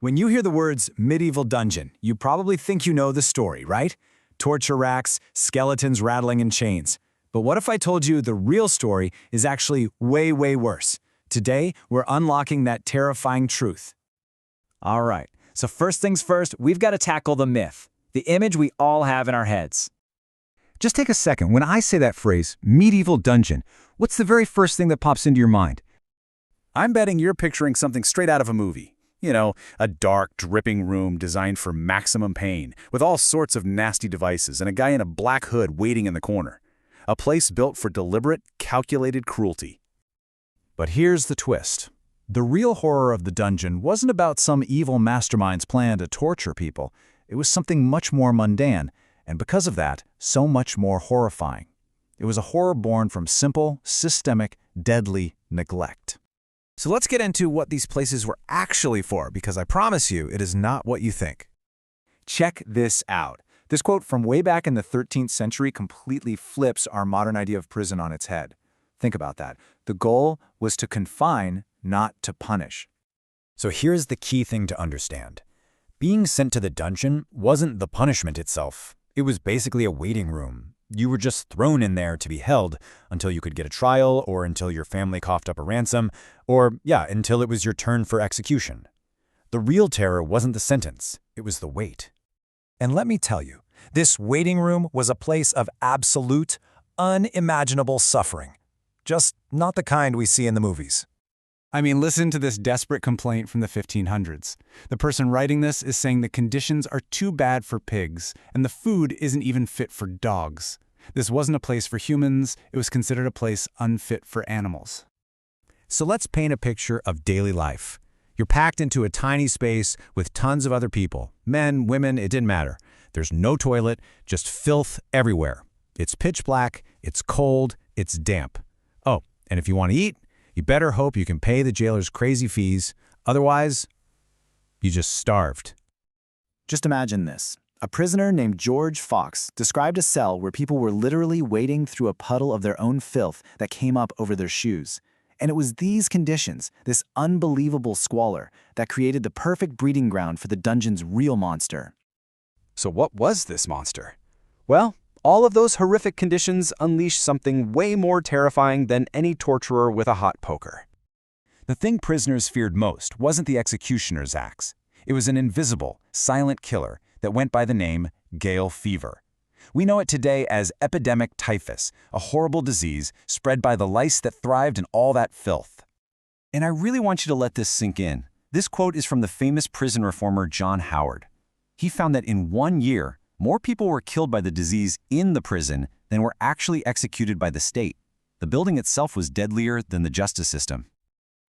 When you hear the words medieval dungeon, you probably think you know the story, right? Torture racks, skeletons rattling in chains. But what if I told you the real story is actually way, way worse? Today, we're unlocking that terrifying truth. All right, so first things first, we've got to tackle the myth, the image we all have in our heads. Just take a second. When I say that phrase, medieval dungeon, what's the very first thing that pops into your mind? I'm betting you're picturing something straight out of a movie. You know, a dark, dripping room designed for maximum pain, with all sorts of nasty devices and a guy in a black hood waiting in the corner. A place built for deliberate, calculated cruelty. But here's the twist. The real horror of the dungeon wasn't about some evil mastermind's plan to torture people. It was something much more mundane, and because of that, so much more horrifying. It was a horror born from simple, systemic, deadly neglect. So let's get into what these places were actually for, because I promise you, it is not what you think. Check this out. This quote from way back in the 13th century completely flips our modern idea of prison on its head. Think about that. The goal was to confine, not to punish. So here's the key thing to understand. Being sent to the dungeon wasn't the punishment itself. It was basically a waiting room. You were just thrown in there to be held until you could get a trial, or until your family coughed up a ransom, or, until it was your turn for execution. The real terror wasn't the sentence, it was the wait. And let me tell you, this waiting room was a place of absolute, unimaginable suffering. Just not the kind we see in the movies. I mean, listen to this desperate complaint from the 1500s. The person writing this is saying the conditions are too bad for pigs, and the food isn't even fit for dogs. This wasn't a place for humans, it was considered a place unfit for animals. So let's paint a picture of daily life. You're packed into a tiny space with tons of other people. Men, women, it didn't matter. There's no toilet, just filth everywhere. It's pitch black, it's cold, it's damp. Oh, and if you want to eat, you better hope you can pay the jailer's crazy fees. Otherwise, you just starved. Just imagine this. A prisoner named George Fox described a cell where people were literally wading through a puddle of their own filth that came up over their shoes. And it was these conditions, this unbelievable squalor, that created the perfect breeding ground for the dungeon's real monster. So what was this monster? Well, all of those horrific conditions unleashed something way more terrifying than any torturer with a hot poker. The thing prisoners feared most wasn't the executioner's axe. It was an invisible, silent killer that went by the name gaol fever. We know it today as epidemic typhus, a horrible disease spread by the lice that thrived in all that filth. And I really want you to let this sink in. This quote is from the famous prison reformer John Howard. He found that in 1 year, more people were killed by the disease in the prison than were actually executed by the state. The building itself was deadlier than the justice system.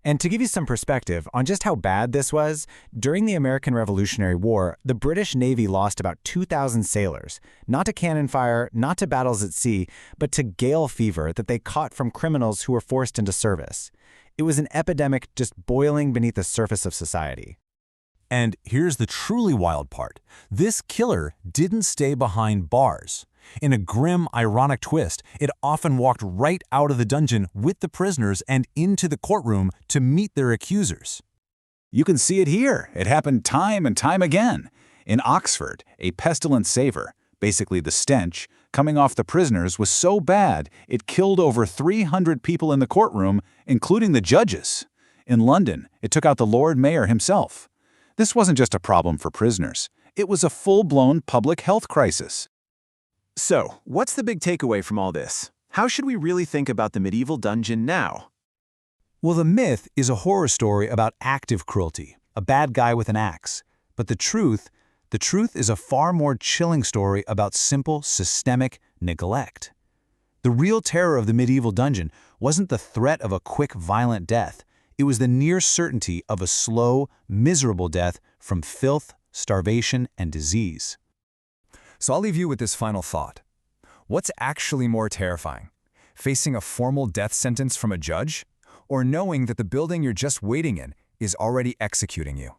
And to give you some perspective on just how bad this was, during the American Revolutionary War, the British Navy lost about 2,000 sailors, not to cannon fire, not to battles at sea, but to gaol fever that they caught from criminals who were forced into service. It was an epidemic just boiling beneath the surface of society. And here's the truly wild part. This killer didn't stay behind bars. In a grim, ironic twist, it often walked right out of the dungeon with the prisoners and into the courtroom to meet their accusers. You can see it here. It happened time and time again. In Oxford, a pestilent savor, basically the stench, coming off the prisoners was so bad it killed over 300 people in the courtroom, including the judges. In London, it took out the Lord Mayor himself. This wasn't just a problem for prisoners. It was a full-blown public health crisis. So, what's the big takeaway from all this? How should we really think about the medieval dungeon now? Well, the myth is a horror story about active cruelty, a bad guy with an axe. But the truth is a far more chilling story about simple, systemic neglect. The real terror of the medieval dungeon wasn't the threat of a quick, violent death. It was the near certainty of a slow, miserable death from filth, starvation, and disease. So I'll leave you with this final thought. What's actually more terrifying? Facing a formal death sentence from a judge? Or knowing that the building you're just waiting in is already executing you?